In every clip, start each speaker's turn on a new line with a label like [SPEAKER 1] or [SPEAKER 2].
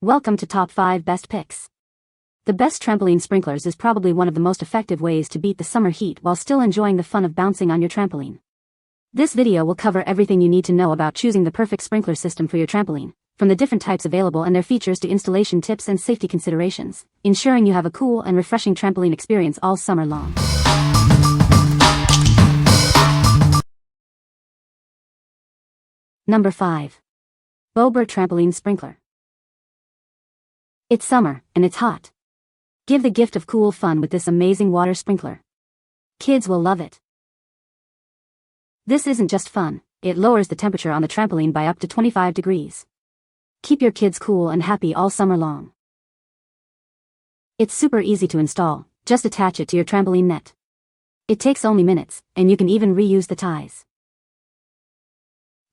[SPEAKER 1] Welcome to Top 5 Best Picks. The best trampoline sprinklers is probably one of the most effective ways to beat the summer heat while still enjoying the fun of bouncing on your trampoline. This video will cover everything you need to know about choosing the perfect sprinkler system for your trampoline, from the different types available and their features to installation tips and safety considerations, ensuring you have a cool and refreshing trampoline experience all summer long. Number 5. Bobor Trampoline Sprinkler. It's summer, and it's hot. Give the gift of cool fun with this amazing water sprinkler. Kids will love it. This isn't just fun, it lowers the temperature on the trampoline by up to 25 degrees. Keep your kids cool and happy all summer long. It's super easy to install, just attach it to your trampoline net. It takes only minutes, and you can even reuse the ties.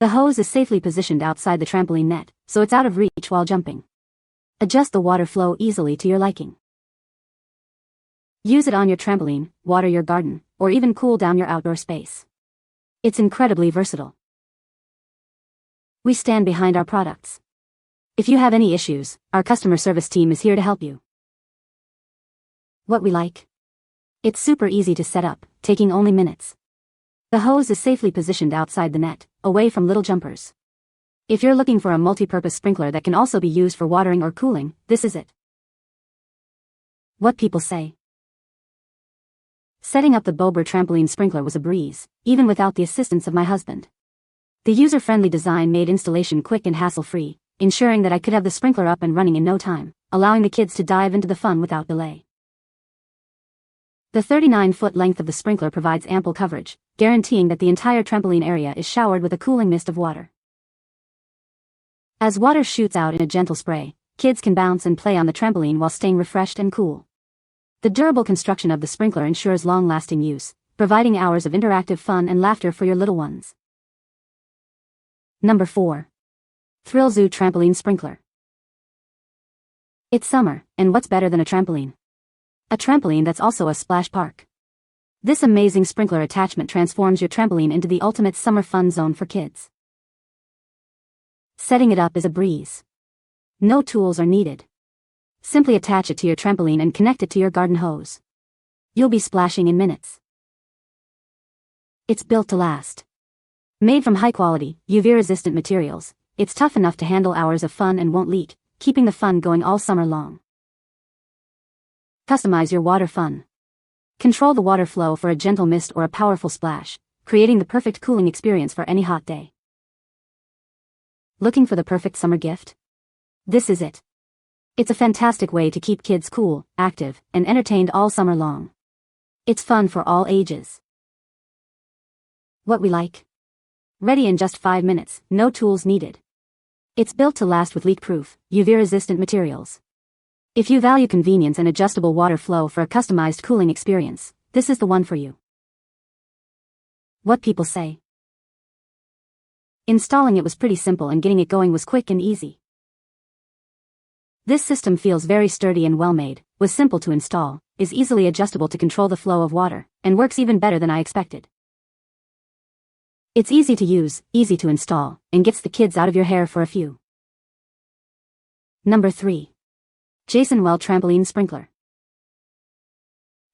[SPEAKER 1] The hose is safely positioned outside the trampoline net, so it's out of reach while jumping. Adjust the water flow easily to your liking. Use it on your trampoline, water your garden, or even cool down your outdoor space. It's incredibly versatile. We stand behind our products. If you have any issues, our customer service team is here to help you. What we like? It's super easy to set up, taking only minutes. The hose is safely positioned outside the net, away from little jumpers. If you're looking for a multi-purpose sprinkler that can also be used for watering or cooling, this is it. What people say. Setting up the Bobor trampoline sprinkler was a breeze, even without the assistance of my husband. The user-friendly design made installation quick and hassle-free, ensuring that I could have the sprinkler up and running in no time, allowing the kids to dive into the fun without delay. The 39-foot length of the sprinkler provides ample coverage, guaranteeing that the entire trampoline area is showered with a cooling mist of water. As water shoots out in a gentle spray, kids can bounce and play on the trampoline while staying refreshed and cool. The durable construction of the sprinkler ensures long-lasting use, providing hours of interactive fun and laughter for your little ones. Number 4. ThrillZoo Trampoline Sprinkler. It's summer, and what's better than a trampoline? A trampoline that's also a splash park. This amazing sprinkler attachment transforms your trampoline into the ultimate summer fun zone for kids. Setting it up is a breeze. No tools are needed. Simply attach it to your trampoline and connect it to your garden hose. You'll be splashing in minutes. It's built to last. Made from high-quality, UV-resistant materials, it's tough enough to handle hours of fun and won't leak, keeping the fun going all summer long. Customize your water fun. Control the water flow for a gentle mist or a powerful splash, creating the perfect cooling experience for any hot day. Looking for the perfect summer gift? This is it. It's a fantastic way to keep kids cool, active, and entertained all summer long. It's fun for all ages. What we like? Ready in just 5 minutes, no tools needed. It's built to last with leak-proof, UV-resistant materials. If you value convenience and adjustable water flow for a customized cooling experience, this is the one for you. What people say. Installing it was pretty simple and getting it going was quick and easy. This system feels very sturdy and well-made, was simple to install, is easily adjustable to control the flow of water, and works even better than I expected. It's easy to use, easy to install, and gets the kids out of your hair for a few. Number 3. Jasonwell Trampoline Sprinkler.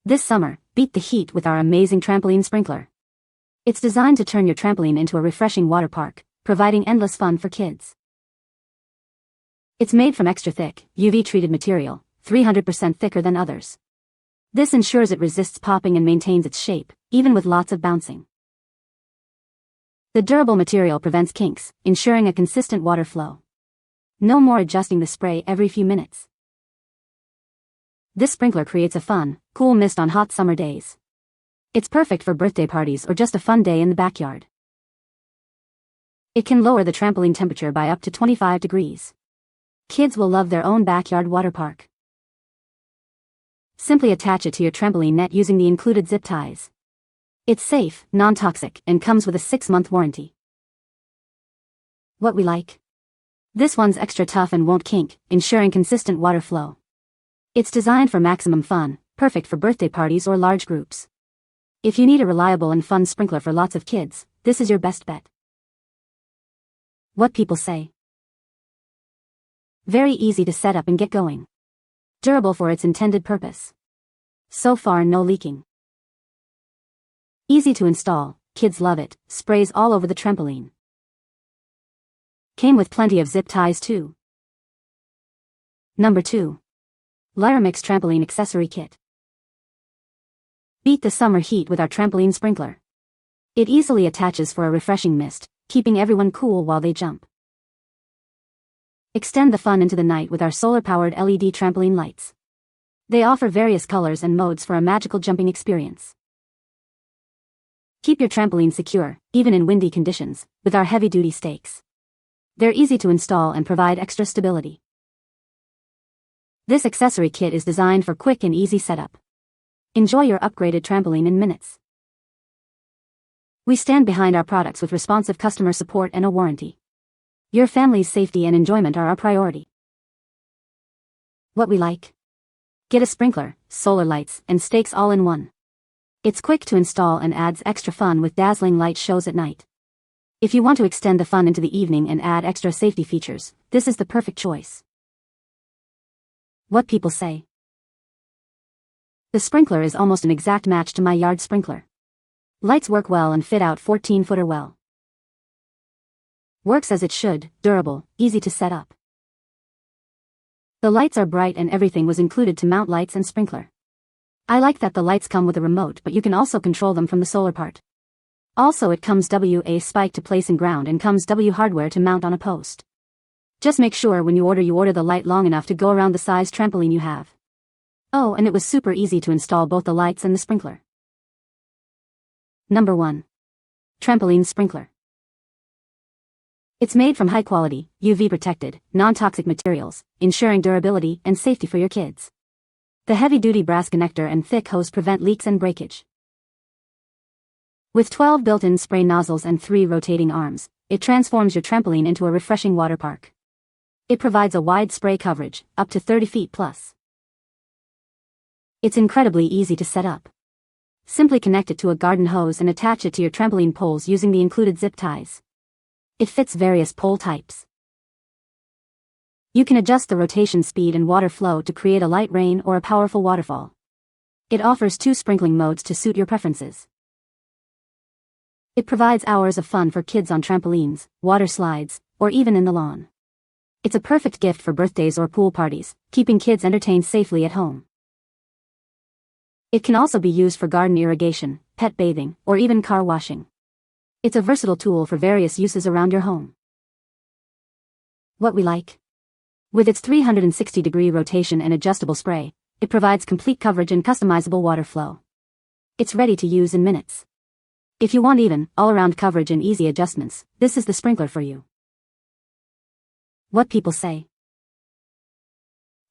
[SPEAKER 1] This summer, beat the heat with our amazing trampoline sprinkler. It's designed to turn your trampoline into a refreshing water park, providing endless fun for kids. It's made from extra thick, UV-treated material, 300% thicker than others. This ensures it resists popping and maintains its shape, even with lots of bouncing. The durable material prevents kinks, ensuring a consistent water flow. No more adjusting the spray every few minutes. This sprinkler creates a fun, cool mist on hot summer days. It's perfect for birthday parties or just a fun day in the backyard. It can lower the trampoline temperature by up to 25 degrees. Kids will love their own backyard water park. Simply attach it to your trampoline net using the included zip ties. It's safe, non-toxic, and comes with a 6-month warranty. What we like? This one's extra tough and won't kink, ensuring consistent water flow. It's designed for maximum fun, perfect for birthday parties or large groups. If you need a reliable and fun sprinkler for lots of kids, this is your best bet. What people say. Very easy to set up and get going. Durable for its intended purpose. So far no leaking. Easy to install, kids love it, sprays all over the trampoline. Came with plenty of zip ties too. Number 2. Lyromix Trampoline Accessory Kit. Beat the summer heat with our trampoline sprinkler. It easily attaches for a refreshing mist, keeping everyone cool while they jump. Extend the fun into the night with our solar-powered LED trampoline lights. They offer various colors and modes for a magical jumping experience. Keep your trampoline secure, even in windy conditions, with our heavy-duty stakes. They're easy to install and provide extra stability. This accessory kit is designed for quick and easy setup. Enjoy your upgraded trampoline in minutes. We stand behind our products with responsive customer support and a warranty. Your family's safety and enjoyment are our priority. What we like? Get a sprinkler, solar lights, and stakes all in one. It's quick to install and adds extra fun with dazzling light shows at night. If you want to extend the fun into the evening and add extra safety features, this is the perfect choice. What people say. The sprinkler is almost an exact match to my yard sprinkler. Lights work well and fit out 14-footer well. Works as it should, durable, easy to set up. The lights are bright and everything was included to mount lights and sprinkler. I like that the lights come with a remote, but you can also control them from the solar part. Also it comes WA spike to place and ground and comes W hardware to mount on a post. Just make sure when you order the light long enough to go around the size trampoline you have. Oh, and it was super easy to install both the lights and the sprinkler. Number 1. Trampoline Sprinkler. It's made from high-quality, UV-protected, non-toxic materials, ensuring durability and safety for your kids. The heavy-duty brass connector and thick hose prevent leaks and breakage. With 12 built-in spray nozzles and 3 rotating arms, it transforms your trampoline into a refreshing water park. It provides a wide spray coverage, up to 30 feet plus. It's incredibly easy to set up. Simply connect it to a garden hose and attach it to your trampoline poles using the included zip ties. It fits various pole types. You can adjust the rotation speed and water flow to create a light rain or a powerful waterfall. It offers 2 sprinkling modes to suit your preferences. It provides hours of fun for kids on trampolines, water slides, or even in the lawn. It's a perfect gift for birthdays or pool parties, keeping kids entertained safely at home. It can also be used for garden irrigation, pet bathing, or even car washing. It's a versatile tool for various uses around your home. What we like? With its 360-degree rotation and adjustable spray, it provides complete coverage and customizable water flow. It's ready to use in minutes. If you want even, all-around coverage and easy adjustments, this is the sprinkler for you. What people say.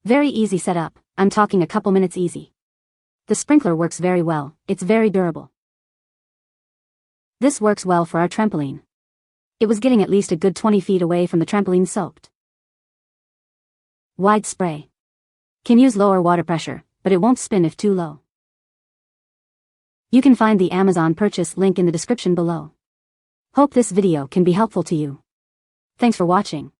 [SPEAKER 1] Very easy setup, I'm talking a couple minutes easy. The sprinkler works very well, it's very durable. This works well for our trampoline. It was getting at least a good 20 feet away from the trampoline soaked. Wide spray. Can use lower water pressure, but it won't spin if too low. You can find the Amazon purchase link in the description below. Hope this video can be helpful to you. Thanks for watching.